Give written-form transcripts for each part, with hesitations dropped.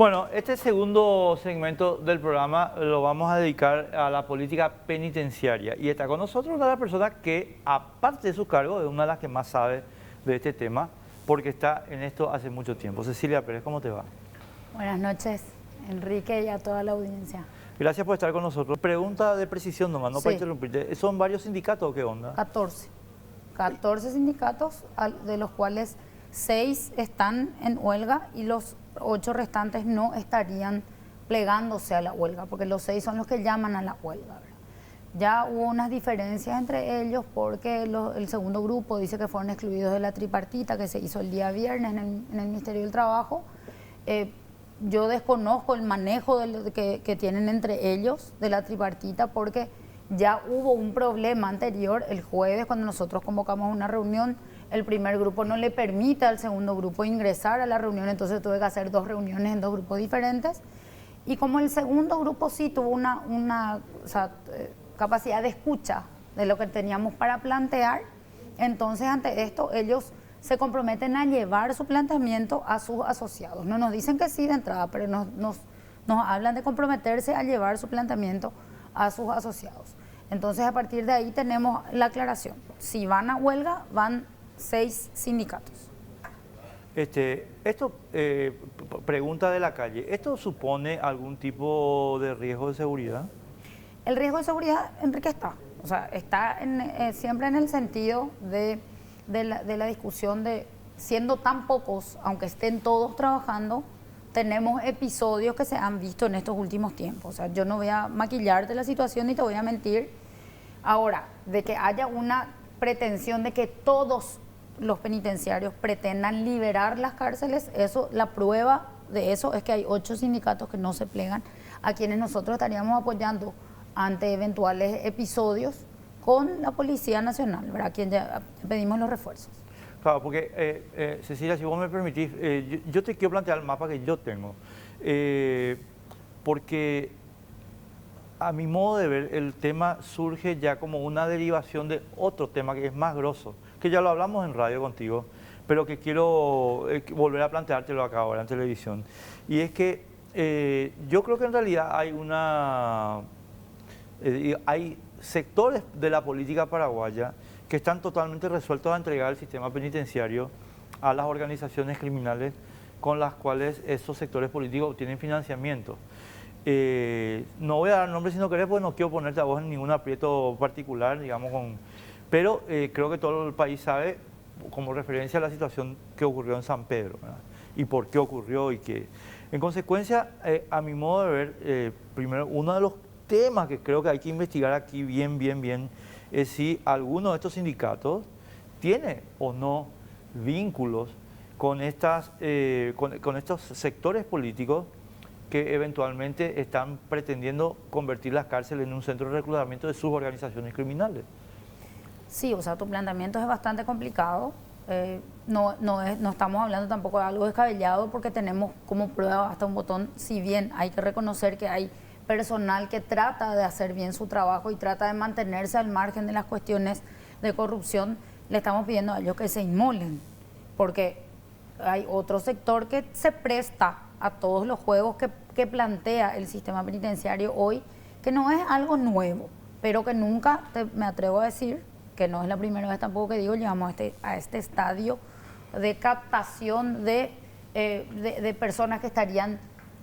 Bueno, este segundo segmento del programa lo vamos a dedicar a la política penitenciaria. Y está con nosotros una de las personas que, aparte de su cargo, es una de las que más sabe de este tema, porque está en esto hace mucho tiempo. Cecilia Pérez, ¿cómo te va? Buenas noches, Enrique, y a toda la audiencia. Gracias por estar con nosotros. Pregunta de precisión nomás, no Sí. para interrumpirte. ¿Son varios sindicatos o qué onda? 14 sindicatos, de los cuales 6 están en huelga y los 8 restantes no estarían plegándose a la huelga, porque los 6 son los que llaman a la huelga, ¿verdad? Ya hubo unas diferencias entre ellos porque el segundo grupo dice que fueron excluidos de la tripartita que se hizo el día viernes en el Ministerio del Trabajo. Yo desconozco el manejo que tienen entre ellos de la tripartita, porque ya hubo un problema anterior el jueves cuando nosotros convocamos una reunión. El primer grupo no le permite al segundo grupo ingresar a la reunión, entonces tuve que hacer 2 reuniones en 2 grupos diferentes. Y como el segundo grupo sí tuvo una capacidad de escucha de lo que teníamos para plantear, entonces ante esto ellos se comprometen a llevar su planteamiento a sus asociados. No nos dicen que sí de entrada, pero nos hablan de comprometerse a llevar su planteamiento a sus asociados. Entonces, a partir de ahí tenemos la aclaración. Si van a huelga, van 6 sindicatos. Pregunta de la calle, ¿esto supone algún tipo de riesgo de seguridad? El riesgo de seguridad, Enrique, está. O sea, está siempre en el sentido de la discusión de, siendo tan pocos, aunque estén todos trabajando, tenemos episodios que se han visto en estos últimos tiempos. O sea, yo no voy a maquillarte la situación ni te voy a mentir. Ahora, de que haya una pretensión de que todos los penitenciarios pretendan liberar las cárceles, la prueba de eso es que hay 8 sindicatos que no se plegan, a quienes nosotros estaríamos apoyando ante eventuales episodios con la Policía Nacional, ¿verdad? A quien ya pedimos los refuerzos. Claro, porque, Cecilia, si vos me permitís, yo te quiero plantear el mapa que yo tengo, porque a mi modo de ver el tema surge ya como una derivación de otro tema que es más grosso, que ya lo hablamos en radio contigo, pero que quiero volver a planteártelo acá ahora en televisión. Y es que yo creo que en realidad hay sectores de la política paraguaya que están totalmente resueltos a entregar el sistema penitenciario a las organizaciones criminales con las cuales esos sectores políticos obtienen financiamiento. No voy a dar nombres si no querés, porque no quiero ponerte a vos en ningún aprieto particular, digamos, pero creo que todo el país sabe, como referencia a la situación que ocurrió en San Pedro, ¿verdad? Y por qué ocurrió y qué. En consecuencia, a mi modo de ver, primero, uno de los temas que creo que hay que investigar aquí bien, es si alguno de estos sindicatos tiene o no vínculos con estos sectores políticos que eventualmente están pretendiendo convertir las cárceles en un centro de reclutamiento de sus organizaciones criminales. Sí, o sea, tu planteamiento es bastante complicado. No estamos hablando tampoco de algo descabellado, porque tenemos como prueba hasta un botón. Si bien hay que reconocer que hay personal que trata de hacer bien su trabajo y trata de mantenerse al margen de las cuestiones de corrupción, le estamos pidiendo a ellos que se inmolen, porque hay otro sector que se presta a todos los juegos que plantea el sistema penitenciario hoy, que no es algo nuevo, pero que nunca, me atrevo a decir, que no es la primera vez tampoco que digo, llegamos a este estadio de captación de personas que estarían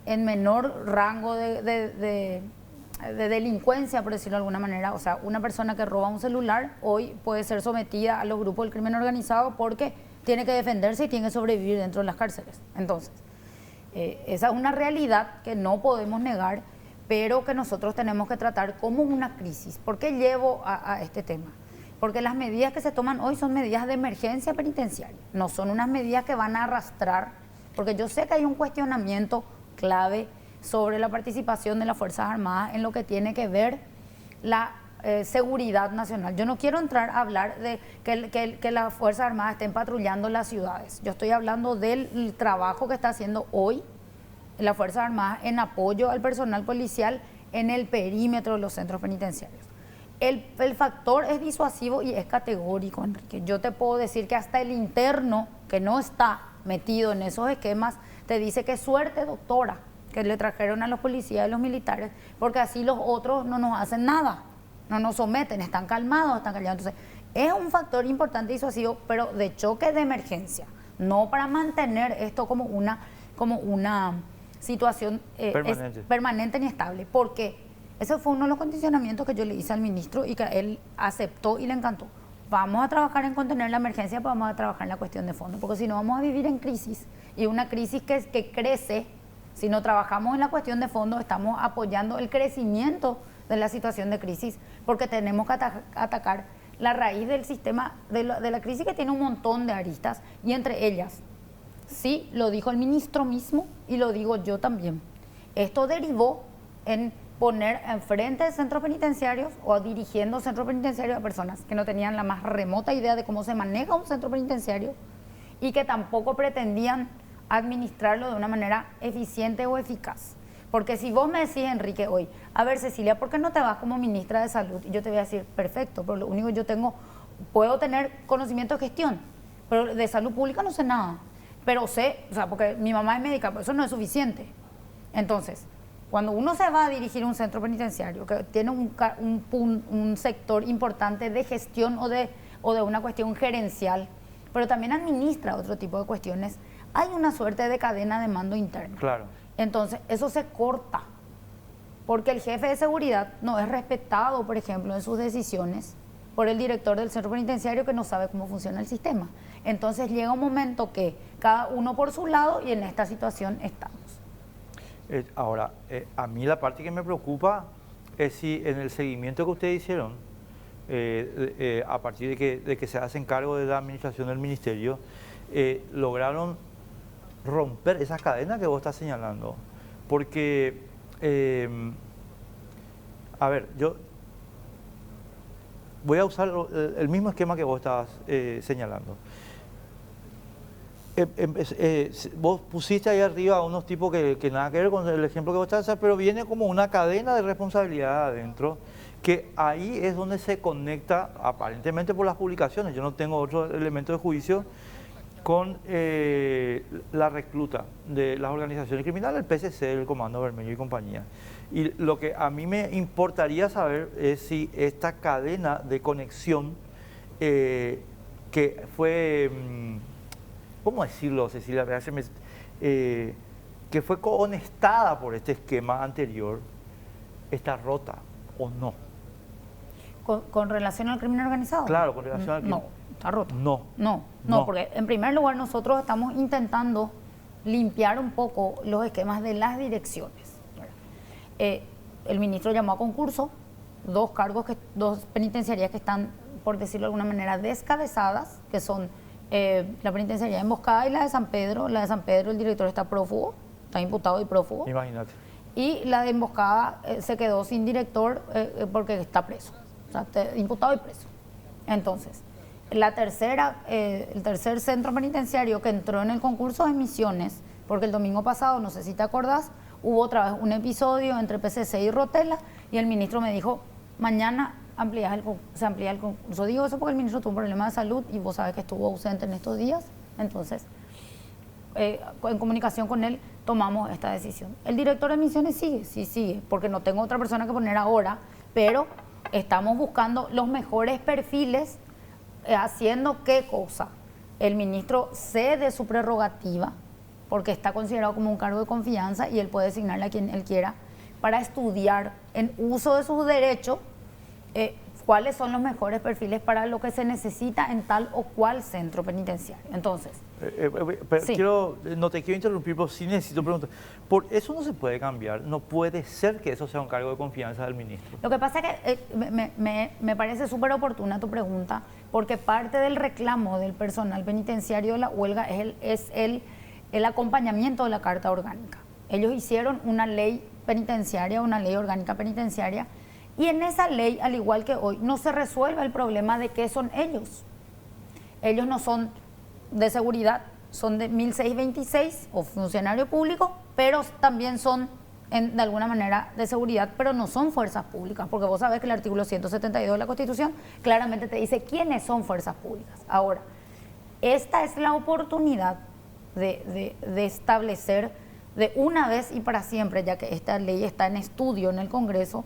en menor rango de delincuencia, por decirlo de alguna manera. O sea, una persona que roba un celular hoy puede ser sometida a los grupos del crimen organizado porque tiene que defenderse y tiene que sobrevivir dentro de las cárceles. Entonces, esa es una realidad que no podemos negar, pero que nosotros tenemos que tratar como una crisis. ¿Por qué llevo a este tema? Porque las medidas que se toman hoy son medidas de emergencia penitenciaria, no son unas medidas que van a arrastrar, porque yo sé que hay un cuestionamiento clave sobre la participación de las Fuerzas Armadas en lo que tiene que ver la seguridad nacional. Yo no quiero entrar a hablar de que las Fuerzas Armadas estén patrullando las ciudades. Yo estoy hablando del trabajo que está haciendo hoy las Fuerzas Armadas en apoyo al personal policial en el perímetro de los centros penitenciarios. El factor es disuasivo y es categórico, Enrique. Yo te puedo decir que hasta el interno, que no está metido en esos esquemas, te dice que suerte, doctora, que le trajeron a los policías y los militares, porque así los otros no nos hacen nada, no nos someten, están calmados, están callados. Entonces, es un factor importante disuasivo, pero de choque de emergencia, no para mantener esto como una situación permanente ni estable, porque ese fue uno de los condicionamientos que yo le hice al ministro y que él aceptó y le encantó. Vamos a trabajar en contener la emergencia, pero vamos a trabajar en la cuestión de fondo, porque si no vamos a vivir en crisis, y una crisis que crece. Si no trabajamos en la cuestión de fondo, estamos apoyando el crecimiento de la situación de crisis, porque tenemos que atacar la raíz del sistema, de la crisis, que tiene un montón de aristas, y entre ellas, sí, lo dijo el ministro mismo y lo digo yo también, esto derivó en poner enfrente de centros penitenciarios o dirigiendo centros penitenciarios a personas que no tenían la más remota idea de cómo se maneja un centro penitenciario y que tampoco pretendían administrarlo de una manera eficiente o eficaz. Porque si vos me decís, Enrique, hoy, a ver, Cecilia, ¿por qué no te vas como ministra de Salud? Y yo te voy a decir, perfecto, pero lo único que yo puedo tener conocimiento de gestión, pero de salud pública no sé nada. Pero sé, o sea, porque mi mamá es médica, pero eso no es suficiente. Entonces, cuando uno se va a dirigir un centro penitenciario que tiene un sector importante de gestión o de una cuestión gerencial, pero también administra otro tipo de cuestiones, hay una suerte de cadena de mando interno. Claro. Entonces, eso se corta, porque el jefe de seguridad no es respetado, por ejemplo, en sus decisiones por el director del centro penitenciario, que no sabe cómo funciona el sistema. Entonces, llega un momento que cada uno por su lado, y en esta situación estamos. Ahora, a mí la parte que me preocupa es si en el seguimiento que ustedes hicieron, a partir de que se hacen cargo de la administración del ministerio, lograron romper esas cadenas que vos estás señalando. Porque, a ver, yo voy a usar el mismo esquema que vos estabas señalando. Vos pusiste ahí arriba a unos tipos que nada que ver con el ejemplo que vos estás haciendo, pero viene como una cadena de responsabilidad adentro, que ahí es donde se conecta, aparentemente por las publicaciones, yo no tengo otro elemento de juicio, con la recluta de las organizaciones criminales, el PSC, el Comando Vermelho y compañía. Y lo que a mí me importaría saber es si esta cadena de conexión que fue, ¿cómo decirlo, Cecilia? Que fue cohonestada por este esquema anterior, está rota o no. ¿Con relación al crimen organizado? Claro, con relación al crimen. No. ¿Está roto? No, porque en primer lugar nosotros estamos intentando limpiar un poco los esquemas de las direcciones. El ministro llamó a concurso dos penitenciarías que están, por decirlo de alguna manera, descabezadas, que son la penitenciaría de Emboscada y la de San Pedro. La de San Pedro, el director está prófugo, está imputado y prófugo. Imagínate. Y la de Emboscada se quedó sin director porque está preso, o sea, imputado y preso. Entonces, el tercer centro penitenciario que entró en el concurso de Misiones, porque el domingo pasado, no sé si te acordás, hubo otra vez un episodio entre PCC y Rotela, y el ministro me dijo, mañana se amplía el concurso. Digo eso porque el ministro tuvo un problema de salud y vos sabés que estuvo ausente en estos días. Entonces, en comunicación con él, tomamos esta decisión. El director de Misiones sigue, porque no tengo otra persona que poner ahora, pero estamos buscando los mejores perfiles. ¿Haciendo qué cosa? El ministro cede su prerrogativa, porque está considerado como un cargo de confianza y él puede designarle a quien él quiera, para estudiar en uso de sus derechos cuáles son los mejores perfiles para lo que se necesita en tal o cual centro penitenciario. Entonces, sí. No te quiero interrumpir, pero sí necesito preguntar. Por eso no se puede cambiar, no puede ser que eso sea un cargo de confianza del ministro. Lo que pasa es que me parece súper oportuna tu pregunta, porque parte del reclamo del personal penitenciario de la huelga es el acompañamiento de la Carta Orgánica. Ellos hicieron una ley penitenciaria, una ley orgánica penitenciaria, y en esa ley, al igual que hoy, no se resuelve el problema de qué son ellos. Ellos no son de seguridad, son de 1626 o funcionario público, pero también son de alguna manera de seguridad, pero no son fuerzas públicas, porque vos sabés que el artículo 172 de la Constitución claramente te dice quiénes son fuerzas públicas. Ahora, esta es la oportunidad de establecer de una vez y para siempre, ya que esta ley está en estudio en el Congreso,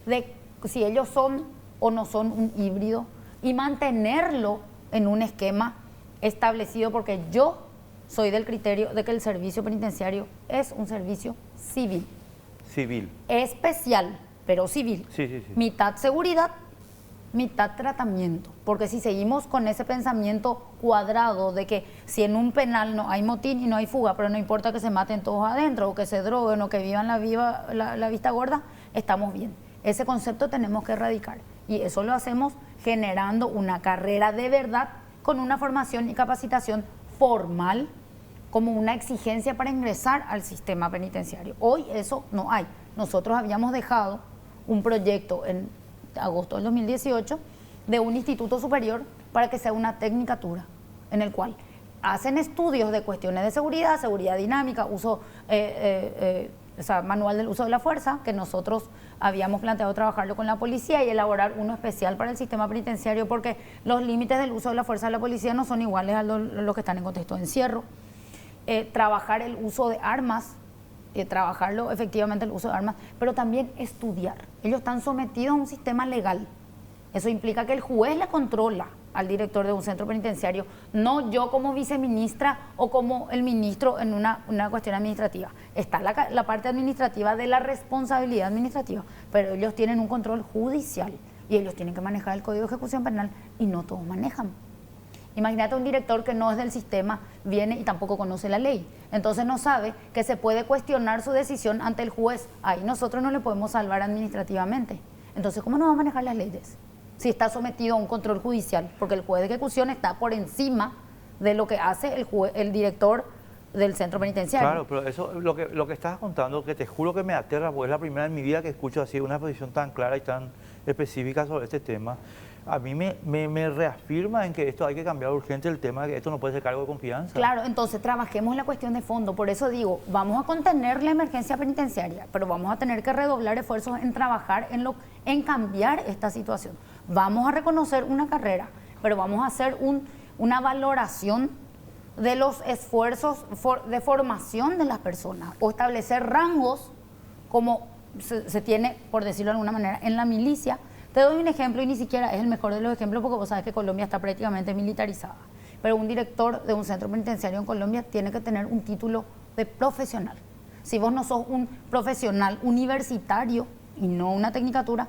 de si ellos son o no son un híbrido y mantenerlo en un esquema establecido, porque yo soy del criterio de que el servicio penitenciario es un servicio civil. Civil. Especial, pero civil. Sí, sí, sí. Mitad seguridad, mitad tratamiento. Porque si seguimos con ese pensamiento cuadrado de que si en un penal no hay motín y no hay fuga, pero no importa que se maten todos adentro, o que se droguen, o que vivan la vista gorda, estamos bien. Ese concepto tenemos que erradicar. Y eso lo hacemos generando una carrera de verdad con una formación y capacitación formal como una exigencia para ingresar al sistema penitenciario. Hoy eso no hay. Nosotros habíamos dejado un proyecto en agosto del 2018 de un instituto superior para que sea una tecnicatura, en el cual hacen estudios de cuestiones de seguridad, seguridad dinámica, uso, manual del uso de la fuerza, que nosotros habíamos planteado trabajarlo con la policía y elaborar uno especial para el sistema penitenciario, porque los límites del uso de la fuerza de la policía no son iguales a los que están en contexto de encierro. Trabajar el uso de armas, trabajarlo efectivamente el uso de armas, pero también estudiar. Ellos están sometidos a un sistema legal. Eso implica que el juez le controla al director de un centro penitenciario, no yo como viceministra o como el ministro en una cuestión administrativa. Está la parte administrativa de la responsabilidad administrativa, pero ellos tienen un control judicial y ellos tienen que manejar el Código de Ejecución Penal y no todos manejan. Imagínate un director que no es del sistema, viene y tampoco conoce la ley. Entonces no sabe que se puede cuestionar su decisión ante el juez. Ahí nosotros no le podemos salvar administrativamente. Entonces, ¿cómo no va a manejar las leyes? Si está sometido a un control judicial, porque el juez de ejecución está por encima de lo que hace el director del centro penitenciario. Claro, pero eso, lo que estás contando, que te juro que me aterra, porque es la primera en mi vida que escucho así una posición tan clara y tan específica sobre este tema. A mí me reafirma en que esto hay que cambiar urgente el tema, que esto no puede ser cargo de confianza. Claro, entonces trabajemos la cuestión de fondo. Por eso digo, vamos a contener la emergencia penitenciaria, pero vamos a tener que redoblar esfuerzos en trabajar en cambiar esta situación. Vamos a reconocer una carrera, pero vamos a hacer una valoración de los esfuerzos de formación de las personas o establecer rangos como se tiene, por decirlo de alguna manera, en la milicia. Te doy un ejemplo y ni siquiera es el mejor de los ejemplos porque vos sabes que Colombia está prácticamente militarizada. Pero un director de un centro penitenciario en Colombia tiene que tener un título de profesional. Si vos no sos un profesional universitario y no una tecnicatura,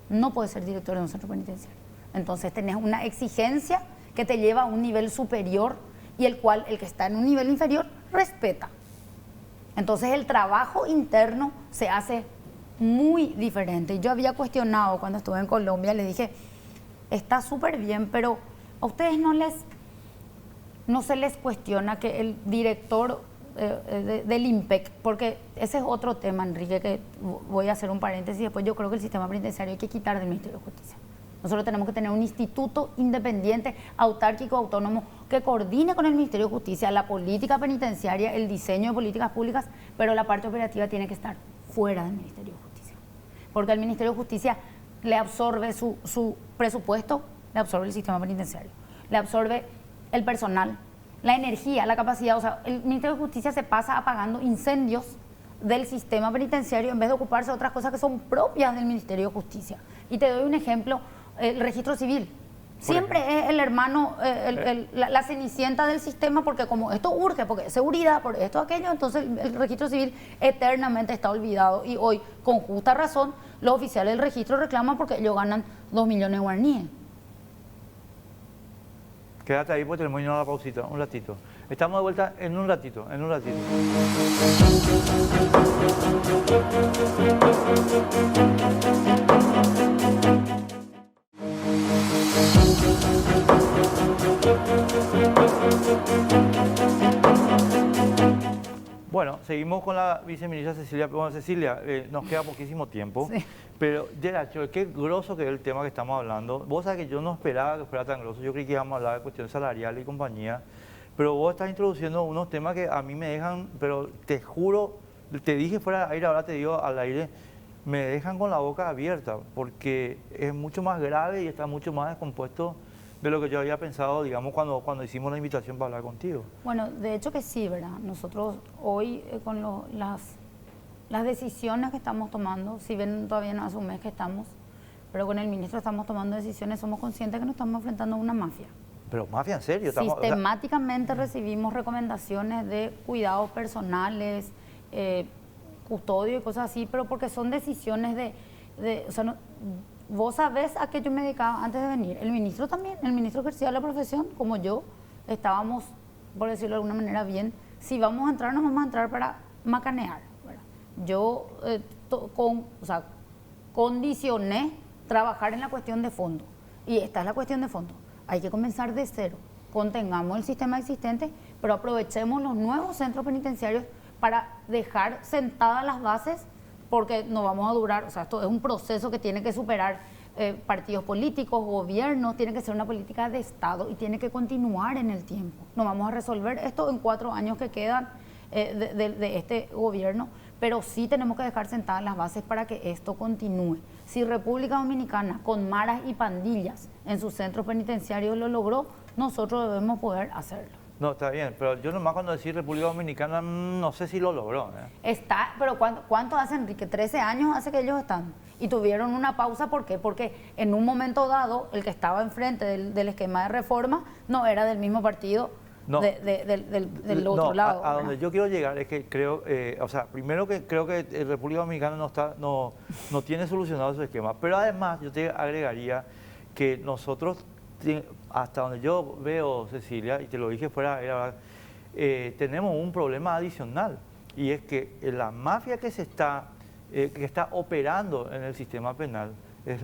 no puedes ser director de un centro penitenciario. Entonces tenés una exigencia que te lleva a un nivel superior y el cual el que está en un nivel inferior respeta. Entonces el trabajo interno se hace muy diferente. Yo había cuestionado cuando estuve en Colombia, les dije, está súper bien, pero a ustedes no se les cuestiona que el director del IMPEC, porque ese es otro tema, Enrique, que voy a hacer un paréntesis, después yo creo que el sistema penitenciario hay que quitar del Ministerio de Justicia. Nosotros tenemos que tener un instituto independiente, autárquico, autónomo, que coordine con el Ministerio de Justicia la política penitenciaria, el diseño de políticas públicas, pero la parte operativa tiene que estar fuera del Ministerio de Justicia. Porque el Ministerio de Justicia le absorbe su presupuesto, le absorbe el sistema penitenciario, le absorbe el personal, la energía, la capacidad. O sea, el Ministerio de Justicia se pasa apagando incendios del sistema penitenciario en vez de ocuparse de otras cosas que son propias del Ministerio de Justicia. Y te doy un ejemplo, el registro civil. Siempre es el hermano, la cenicienta del sistema, porque como esto urge, porque es seguridad, por esto, aquello, entonces el registro civil eternamente está olvidado. Y hoy, con justa razón, los oficiales del registro reclaman porque ellos ganan 2 millones de guaraníes. Quédate ahí porque tenemos que ir a la pausita, un ratito. Estamos de vuelta en un ratito, Bueno, seguimos con la viceministra Cecilia. Bueno, Cecilia, nos queda poquísimo tiempo, sí. Pero qué grosso que es el tema que estamos hablando. Vos sabés que yo no esperaba que fuera tan grosso, yo creí que íbamos a hablar de cuestiones salariales y compañía, pero vos estás introduciendo unos temas que a mí me dejan, pero te juro, te dije fuera del aire, ahora te digo al aire, me dejan con la boca abierta, porque es mucho más grave y está mucho más descompuesto de lo que yo había pensado, digamos, cuando hicimos la invitación para hablar contigo. Bueno, de hecho que sí, ¿verdad? Nosotros hoy con las decisiones que estamos tomando, si bien todavía no hace un mes que estamos, pero con el ministro estamos tomando decisiones, somos conscientes que nos estamos enfrentando a una mafia. Pero mafia, en serio. Sistemáticamente recibimos recomendaciones de cuidados personales, custodio y cosas así, pero porque son decisiones o sea, vos sabés a qué yo me dedicaba antes de venir. El ministro también, el ministro ejercía la profesión, como yo, estábamos, por decirlo de alguna manera, bien. Si vamos a entrar, nos vamos a entrar para macanear, ¿verdad? Yo condicioné trabajar en la cuestión de fondo. Y esta es la cuestión de fondo. Hay que comenzar de cero. Contengamos el sistema existente, pero aprovechemos los nuevos centros penitenciarios para dejar sentadas las bases, porque no vamos a durar, o sea, esto es un proceso que tiene que superar partidos políticos, gobiernos, tiene que ser una política de Estado y tiene que continuar en el tiempo. No vamos a resolver esto en 4 años que quedan de este gobierno, pero sí tenemos que dejar sentadas las bases para que esto continúe. Si República Dominicana, con maras y pandillas en sus centros penitenciarios lo logró, nosotros debemos poder hacerlo. No, está bien, pero yo nomás cuando decís República Dominicana no sé si lo logró. Pero ¿cuánto hace, Enrique? 13 años hace que ellos están. Y tuvieron una pausa, ¿por qué? Porque en un momento dado, el que estaba enfrente del esquema de reforma no era del mismo partido. No, del otro lado. A donde yo quiero llegar es que creo, primero que creo que República Dominicana no tiene solucionado su esquema, pero además yo te agregaría que nosotros, hasta donde yo veo, Cecilia, y te lo dije fuera, tenemos un problema adicional, y es que la mafia que está operando en el sistema penal es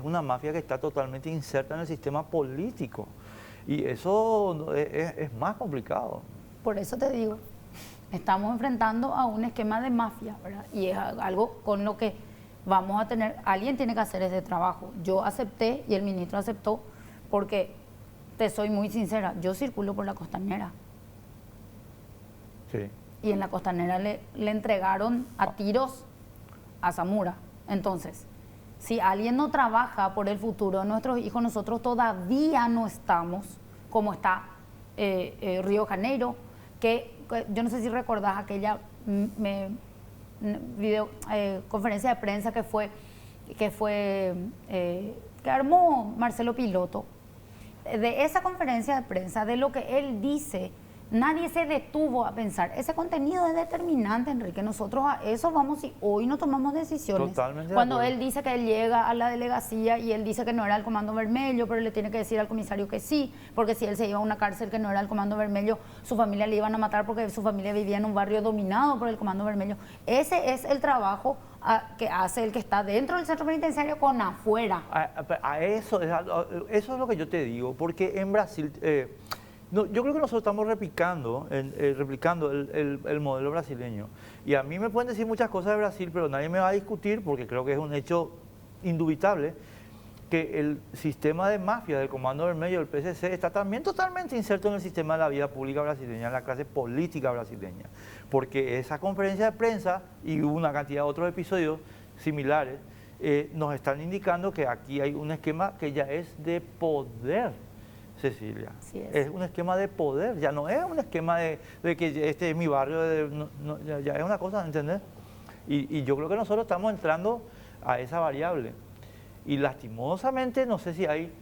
una mafia que está totalmente inserta en el sistema político. Y eso es más complicado. Por eso te digo, estamos enfrentando a un esquema de mafia, ¿verdad? Y es algo con lo que vamos a tener, alguien tiene que hacer ese trabajo. Yo acepté y el ministro aceptó porque, te soy muy sincera, yo circulo por la Costanera. Sí. Y en la Costanera le entregaron a tiros a Zamora. Entonces, si alguien no trabaja por el futuro de nuestros hijos, nosotros todavía no estamos como está Río de Janeiro, que yo no sé si recordás aquella conferencia de prensa que armó Marcelo Piloto. De esa conferencia de prensa, de lo que él dice, nadie se detuvo a pensar. Ese contenido es determinante, Enrique. Nosotros a eso vamos y hoy no tomamos decisiones. Totalmente. Cuando él dice que él llega a la delegacia y él dice que no era el Comando Vermelho, pero le tiene que decir al comisario que sí, porque si él se iba a una cárcel que no era el Comando Vermelho, su familia le iban a matar porque su familia vivía en un barrio dominado por el Comando Vermelho. Ese es el trabajo que hace el que está dentro del centro penitenciario con afuera. Eso es lo que yo te digo, porque en Brasil... yo creo que nosotros estamos replicando el modelo brasileño. Y a mí me pueden decir muchas cosas de Brasil, pero nadie me va a discutir, porque creo que es un hecho indubitable, que el sistema de mafia del Comando Vermelho, del PCC, está también totalmente inserto en el sistema de la vida pública brasileña, en la clase política brasileña. Porque esa conferencia de prensa y una cantidad de otros episodios similares nos están indicando que aquí hay un esquema que ya es de poder, Cecilia. Es un esquema de poder, ya no es un esquema de que este es mi barrio, ya es una cosa, ¿entendés? Y yo creo que nosotros estamos entrando a esa variable. Y lastimosamente, no sé si hay,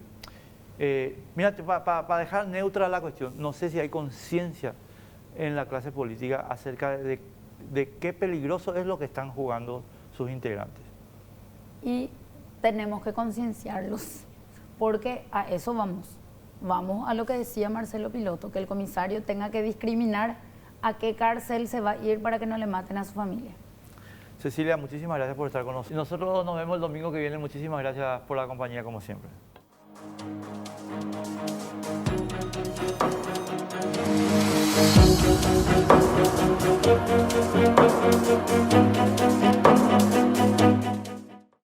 mira, para dejar neutra la cuestión, no sé si hay conciencia en la clase política acerca de qué peligroso es lo que están jugando sus integrantes. Y tenemos que concienciarlos, porque a eso vamos. Vamos a lo que decía Marcelo Piloto, que el comisario tenga que discriminar a qué cárcel se va a ir para que no le maten a su familia. Cecilia, muchísimas gracias por estar con nosotros. Nosotros nos vemos el domingo que viene. Muchísimas gracias por la compañía, como siempre.